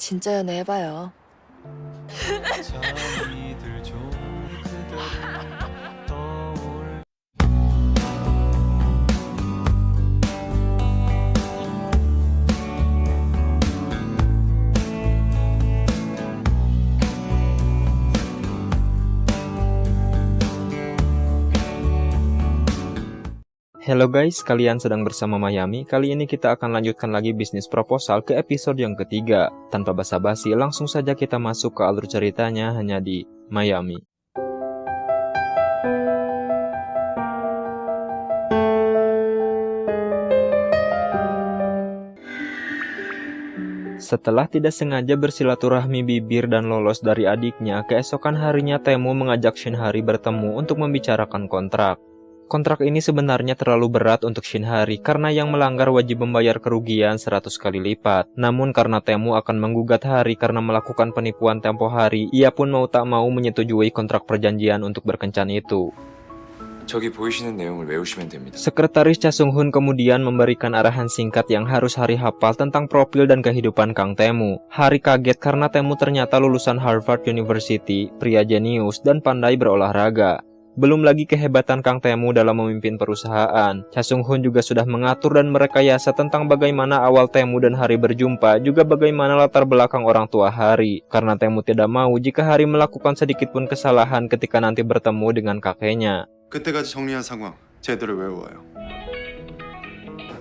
진짜 연애해봐요. Halo guys, kalian sedang bersama Mayami. Kali ini kita akan lanjutkan lagi bisnis proposal ke episode yang ketiga. Tanpa basa-basi, langsung saja kita masuk ke alur ceritanya hanya di Mayami. Setelah tidak sengaja bersilaturahmi bibir dan lolos dari adiknya, keesokan harinya Taemu mengajak Shinhari bertemu untuk membicarakan kontrak. Kontrak ini sebenarnya terlalu berat untuk Shinhari karena yang melanggar wajib membayar kerugian 100 kali lipat. Namun karena Taemu akan menggugat Hari karena melakukan penipuan tempo hari, ia pun mau tak mau menyetujui kontrak perjanjian untuk berkencan itu. 저기 보이시는 내용을 외우시면 됩니다. Sekretaris Cha Sung-hun kemudian memberikan arahan singkat yang harus Hari hafal tentang profil dan kehidupan Kang Taemu. Hari kaget karena Taemu ternyata lulusan Harvard University, pria jenius dan pandai berolahraga. Belum lagi kehebatan Kang Taemu dalam memimpin perusahaan. Cha Sung-hun juga sudah mengatur dan merekayasa tentang bagaimana awal Taemu dan Hari berjumpa, juga bagaimana latar belakang orang tua Hari. Karena Taemu tidak mau jika Hari melakukan sedikit pun kesalahan ketika nanti bertemu dengan kakeknya. 그때까지 정리한 상황 제대로 외워와요.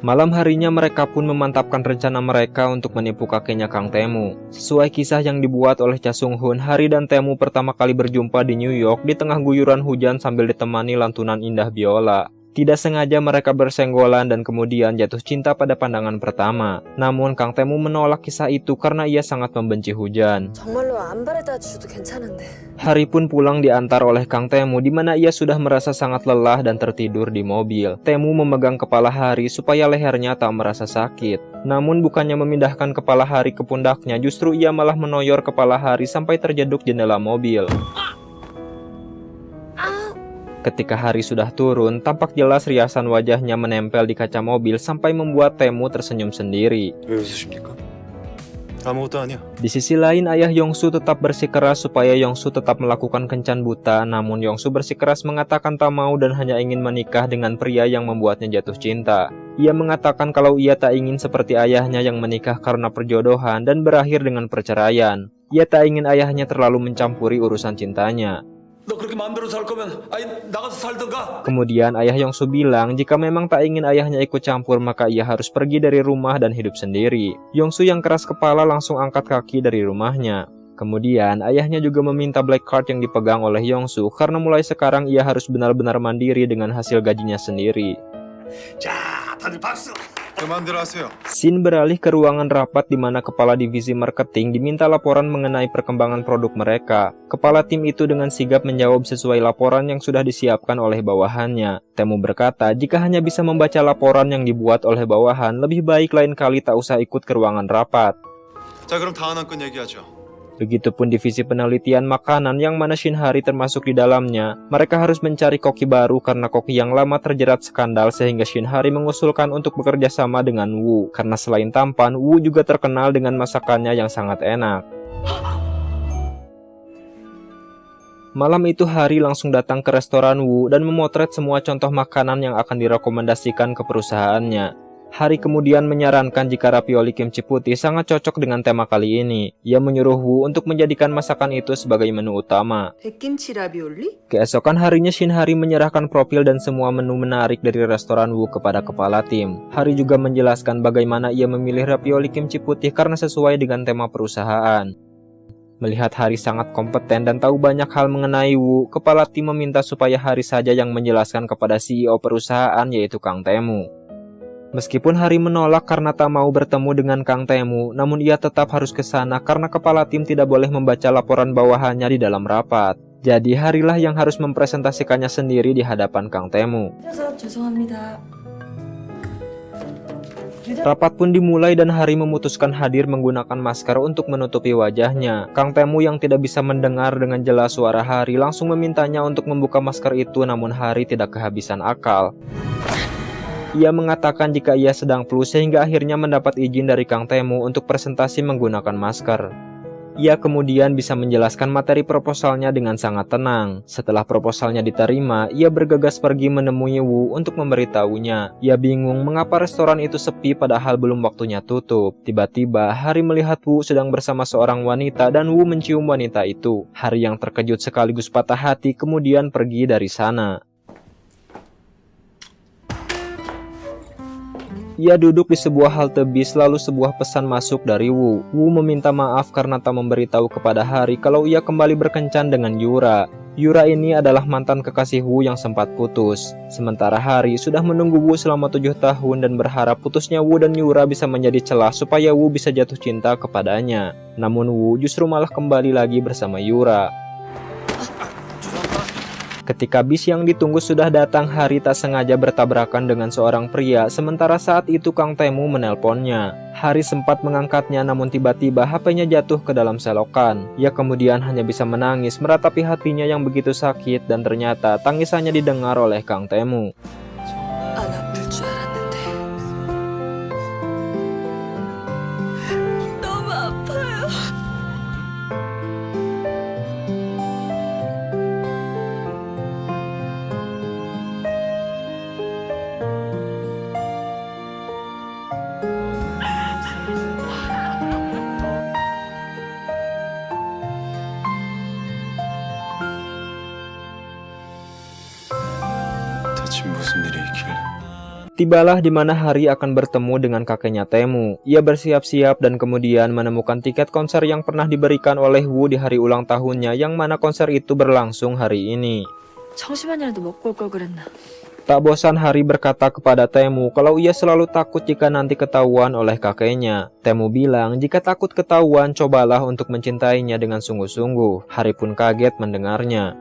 Malam harinya mereka pun memantapkan rencana mereka untuk menipu kakeknya Kang Taemu. Sesuai kisah yang dibuat oleh Cha Sung-hun, Hari dan Taemu pertama kali berjumpa di New York di tengah guyuran hujan sambil ditemani lantunan indah biola. Tidak sengaja mereka bersenggolan dan kemudian jatuh cinta pada pandangan pertama. Namun Kang Taemu menolak kisah itu karena ia sangat membenci hujan. 정말로 안 바래다 주셔도 괜찮은데. Hari pun pulang diantar oleh Kang Taemu di mana ia sudah merasa sangat lelah dan tertidur di mobil. Taemu memegang kepala Hari supaya lehernya tak merasa sakit. Namun bukannya memindahkan kepala Hari ke pundaknya, justru ia malah menoyor kepala Hari sampai terjeduk jendela mobil. Ketika Hari sudah turun, tampak jelas riasan wajahnya menempel di kaca mobil sampai membuat Taemu tersenyum sendiri. 왜 웃으십니까? 아무것도 아니야. Di sisi lain, ayah Yongsu tetap bersikeras supaya Yongsu tetap melakukan kencan buta, namun Yongsu bersikeras mengatakan tak mau dan hanya ingin menikah dengan pria yang membuatnya jatuh cinta. Ia mengatakan kalau ia tak ingin seperti ayahnya yang menikah karena perjodohan dan berakhir dengan perceraian. Ia tak ingin ayahnya terlalu mencampuri urusan cintanya. 너 그렇게 마음대로 살 거면 아니 나가서 살든가. Kemudian ayah Yongsu bilang jika memang tak ingin ayahnya ikut campur maka ia harus pergi dari rumah dan hidup sendiri. Yongsu yang keras kepala langsung angkat kaki dari rumahnya. Kemudian ayahnya juga meminta black card yang dipegang oleh Yongsu karena mulai sekarang ia harus benar-benar mandiri dengan hasil gajinya sendiri. 자, 다들 박수. 그만들 하세요. Scene beralih ke ruangan rapat di mana kepala divisi marketing diminta laporan mengenai perkembangan produk mereka. Kepala tim itu dengan sigap menjawab sesuai laporan yang sudah disiapkan oleh bawahannya. Taemu berkata jika hanya bisa membaca laporan yang dibuat oleh bawahan, lebih baik lain kali tak usah ikut ke ruangan rapat. 자 그럼 다 하나 끝 얘기하죠. Begitupun divisi penelitian makanan yang mana Shinhari termasuk di dalamnya. Mereka harus mencari koki baru karena koki yang lama terjerat skandal sehingga Shinhari mengusulkan untuk bekerja sama dengan Wu. Karena selain tampan, Wu juga terkenal dengan masakannya yang sangat enak. Malam itu Hari langsung datang ke restoran Wu dan memotret semua contoh makanan yang akan direkomendasikan ke perusahaannya. Hari kemudian menyarankan jika ravioli kimchi putih sangat cocok dengan tema kali ini. Ia menyuruh Wu untuk menjadikan masakan itu sebagai menu utama. 백김치 라비올리? Keesokan harinya Shinhari menyerahkan profil dan semua menu menarik dari restoran Wu kepada kepala tim. Hari juga menjelaskan bagaimana ia memilih ravioli kimchi putih karena sesuai dengan tema perusahaan. Melihat Hari sangat kompeten dan tahu banyak hal mengenai Wu, kepala tim meminta supaya Hari saja yang menjelaskan kepada CEO perusahaan yaitu Kang Taemu. Meskipun Hari menolak karena tak mau bertemu dengan Kang Taemu, namun ia tetap harus ke sana karena kepala tim tidak boleh membaca laporan bawahannya di dalam rapat. Jadi Harilah yang harus mempresentasikannya sendiri di hadapan Kang Taemu. 죄송합니다. Rapat pun dimulai dan Hari memutuskan hadir menggunakan masker untuk menutupi wajahnya. Kang Taemu yang tidak bisa mendengar dengan jelas suara Hari langsung memintanya untuk membuka masker itu, namun Hari tidak kehabisan akal. Ia mengatakan jika ia sedang flu sehingga akhirnya mendapat izin dari Kang Tae-moo untuk presentasi menggunakan masker. Ia kemudian bisa menjelaskan materi proposalnya dengan sangat tenang. Setelah proposalnya diterima, ia bergegas pergi menemui Woo untuk memberitahunya. Ia bingung mengapa restoran itu sepi padahal belum waktunya tutup. Tiba-tiba, Hari melihat Woo sedang bersama seorang wanita dan Woo mencium wanita itu. Hari yang terkejut sekaligus patah hati kemudian pergi dari sana. Ia duduk di sebuah halte bis lalu sebuah pesan masuk dari Woo. Woo meminta maaf karena tak memberitahu kepada Hari kalau ia kembali berkencan dengan Yura. Yura ini adalah mantan kekasih Woo yang sempat putus. Sementara Hari sudah menunggu Woo selama 7 tahun dan berharap putusnya Woo dan Yura bisa menjadi celah supaya Woo bisa jatuh cinta kepadanya. Namun Woo justru malah kembali lagi bersama Yura. Ketika bis yang ditunggu sudah datang, Hari tak sengaja bertabrakan dengan seorang pria, sementara saat itu Kang Tae-moo menelponnya. Hari sempat mengangkatnya namun tiba-tiba HP-nya jatuh ke dalam selokan. Ia kemudian hanya bisa menangis meratapi hatinya yang begitu sakit dan ternyata tangisannya didengar oleh Kang Tae-moo. 안 아플 줄 알았는데 너무 아파요. 대체 무슨 일이 있길래? Tibalah di mana Hari akan bertemu dengan kakeknya Tae-moo. Ia bersiap-siap dan kemudian menemukan tiket konser yang pernah diberikan oleh Woo di hari ulang tahunnya yang mana konser itu berlangsung hari ini. 청심환이라도 먹고 올 걸 그랬나. Tak bosan Hari berkata kepada Tae-moo kalau ia selalu takut jika nanti ketahuan oleh kakeknya. Tae-moo bilang jika takut ketahuan cobalah untuk mencintainya dengan sungguh-sungguh. Hari pun kaget mendengarnya.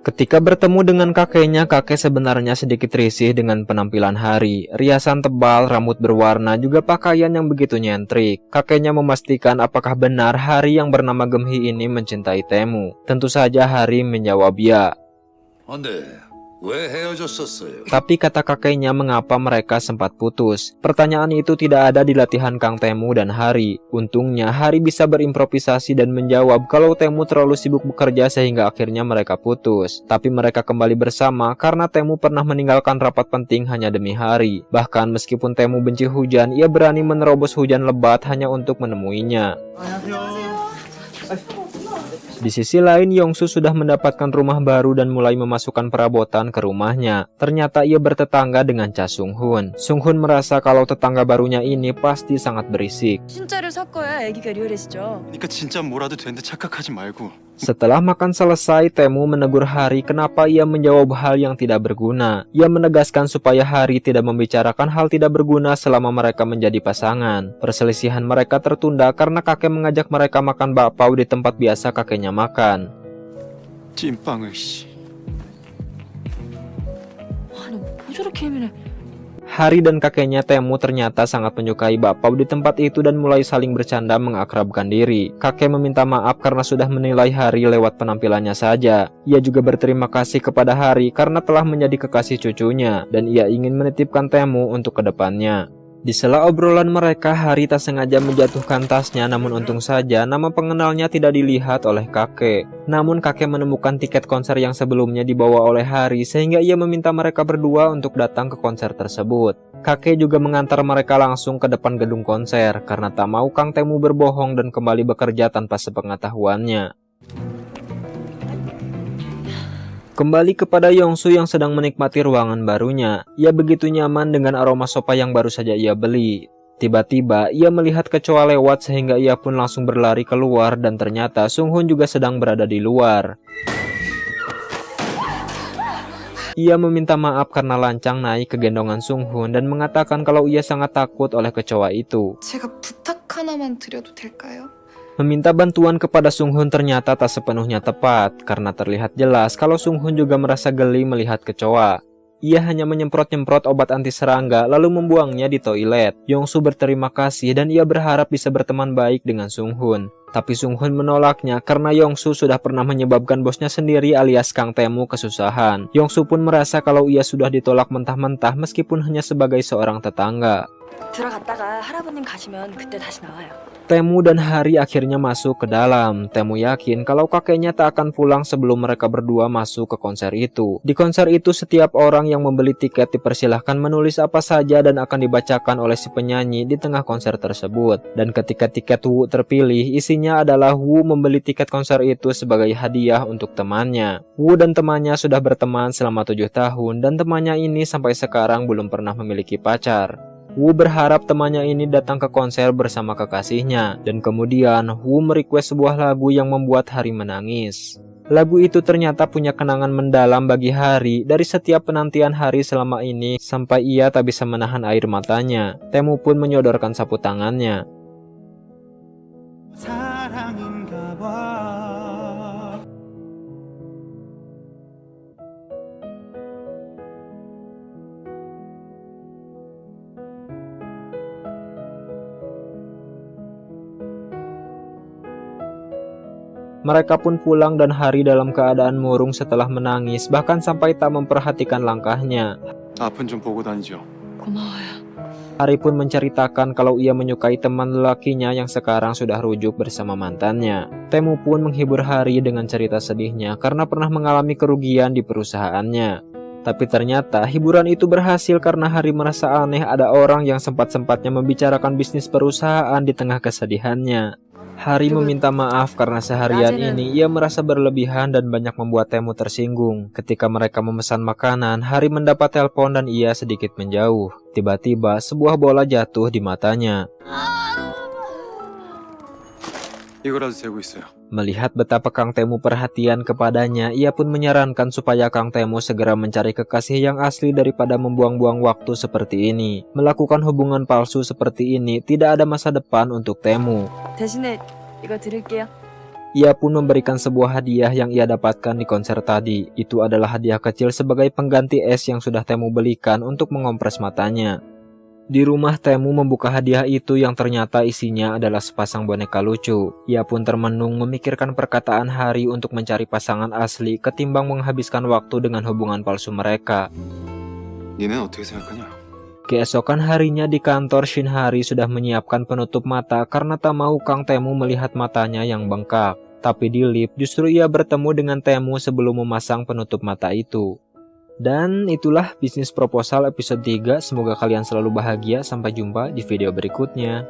Ketika bertemu dengan kakeknya, kakek sebenarnya sedikit risih dengan penampilan Hari. Riasan tebal, rambut berwarna, juga pakaian yang begitu nyentrik. Kakeknya memastikan apakah benar Hari yang bernama Gemhi ini mencintai Tae-moo. Tentu saja Hari menjawab ya. 왜 헤어졌었어요? Tapi kata kakeknya mengapa mereka sempat putus. Pertanyaan itu tidak ada di latihan Kang Tae-moo dan Hari. Untungnya Hari bisa berimprovisasi dan menjawab kalau Tae-moo terlalu sibuk bekerja sehingga akhirnya mereka putus. Tapi mereka kembali bersama karena Tae-moo pernah meninggalkan rapat penting hanya demi Hari. Bahkan meskipun Tae-moo benci hujan, ia berani menerobos hujan lebat hanya untuk menemuinya. Di sisi lain, Yongsu sudah mendapatkan rumah baru dan mulai memasukkan perabotan ke rumahnya. Ternyata ia bertetangga dengan Cha Sung-hun. Sung-hun merasa kalau tetangga barunya ini pasti sangat berisik. 진짜를 섞어야 애기가 리얼해지죠. 그러니까 진짜 뭐라도 되는데 착각하지 말고. Setelah makan selesai, Tae-moo menegur Hari kenapa ia menjawab hal yang tidak berguna. Ia menegaskan supaya Hari tidak membicarakan hal tidak berguna selama mereka menjadi pasangan. Perselisihan mereka tertunda karena kakek mengajak mereka makan bakpao di tempat biasa kakeknya makan. 찐빵을 씨. 아니 뭐 저렇게 예민해. Hari dan kakeknya Tae-moo ternyata sangat menyukai bakpao di tempat itu dan mulai saling bercanda mengakrabkan diri. Kakek meminta maaf karena sudah menilai Hari lewat penampilannya saja. Ia juga berterima kasih kepada Hari karena telah menjadi kekasih cucunya dan ia ingin menitipkan Tae-moo untuk kedepannya. Di sela obrolan mereka, Hari tak sengaja menjatuhkan tasnya, namun untung saja nama pengenalnya tidak dilihat oleh kakek. Namun kakek menemukan tiket konser yang sebelumnya dibawa oleh Hari sehingga ia meminta mereka berdua untuk datang ke konser tersebut. Kakek juga mengantar mereka langsung ke depan gedung konser karena tak mau Kang Tae-moo berbohong dan kembali bekerja tanpa sepengetahuannya. Kembali kepada Yongsu yang sedang menikmati ruangan barunya. Ia begitu nyaman dengan aroma sopa yang baru saja ia beli. Tiba-tiba ia melihat kecoa lewat sehingga ia pun langsung berlari keluar dan ternyata Sung-hun juga sedang berada di luar. Ia meminta maaf karena lancang naik ke gendongan Sung-hun dan mengatakan kalau ia sangat takut oleh kecoa itu. 제가 부탁 하나만 드려도 될까요? Meminta bantuan kepada Sung-hun ternyata tak sepenuhnya tepat, karena terlihat jelas kalau Sung-hun juga merasa geli melihat kecoa. Ia hanya menyemprot-nyemprot obat anti serangga lalu membuangnya di toilet. Yongsu berterima kasih dan ia berharap bisa berteman baik dengan Sung-hun. Tapi Sung Hoon menolaknya karena Yongsu sudah pernah menyebabkan bosnya sendiri alias Kang Taemu kesusahan. Yongsu pun merasa kalau ia sudah ditolak mentah-mentah meskipun hanya sebagai seorang tetangga. 들어갔다가 할아버님 가시면 그때 다시 나와요. Taemu dan Hari akhirnya masuk ke dalam. Taemu yakin kalau kakeknya tak akan pulang sebelum mereka berdua masuk ke konser itu. Di konser itu setiap orang yang membeli tiket dipersilahkan menulis apa saja dan akan dibacakan oleh si penyanyi di tengah konser tersebut. Dan ketika tiket Wu terpilih, isinya adalah Wu membeli tiket konser itu sebagai hadiah untuk temannya. Wu dan temannya sudah berteman selama 7 tahun dan temannya ini sampai sekarang belum pernah memiliki pacar. Wu berharap temannya ini datang ke konser bersama kekasihnya, dan kemudian Wu merequest sebuah lagu yang membuat Hari menangis. Lagu itu ternyata punya kenangan mendalam bagi Hari dari setiap penantian Hari selama ini sampai ia tak bisa menahan air matanya. Taemu pun menyodorkan sapu tangannya. Mereka pun pulang dan Hari dalam keadaan murung setelah menangis, bahkan sampai tak memperhatikan langkahnya. 아픈 좀 보고 다니죠. 고마워요. Hari pun menceritakan kalau ia menyukai teman lelakinya yang sekarang sudah rujuk bersama mantannya. Taemu pun menghibur Hari dengan cerita sedihnya karena pernah mengalami kerugian di perusahaannya. Tapi ternyata hiburan itu berhasil karena Hari merasa aneh ada orang yang sempat-sempatnya membicarakan bisnis perusahaan di tengah kesedihannya. Hari meminta maaf karena seharian ini ia merasa berlebihan dan banyak membuat Taemu tersinggung. Ketika mereka memesan makanan, Hari mendapat telepon dan ia sedikit menjauh. Tiba-tiba sebuah bola jatuh di matanya. 이거라도 재고 있어요. Melihat betapa Kang Taemu perhatian kepadanya, ia pun menyarankan supaya Kang Taemu segera mencari kekasih yang asli daripada membuang-buang waktu seperti ini. Melakukan hubungan palsu seperti ini tidak ada masa depan untuk Taemu. 대신에 이거 드릴게요. Ia pun memberikan sebuah hadiah yang ia dapatkan di konser tadi. Itu adalah hadiah kecil sebagai pengganti es yang sudah Taemu belikan untuk mengompres matanya. Di rumah Taemu membuka hadiah itu yang ternyata isinya adalah sepasang boneka lucu. Ia pun termenung memikirkan perkataan Hari untuk mencari pasangan asli ketimbang menghabiskan waktu dengan hubungan palsu mereka. 니는 어떻게 생각하냐? Keesokan harinya di kantor, Shin Hari sudah menyiapkan penutup mata karena tak mau Kang Taemu melihat matanya yang bengkak. Tapi di lift justru ia bertemu dengan Taemu sebelum memasang penutup mata itu. Dan itulah bisnis proposal episode 3. Semoga kalian selalu bahagia. Sampai jumpa di video berikutnya.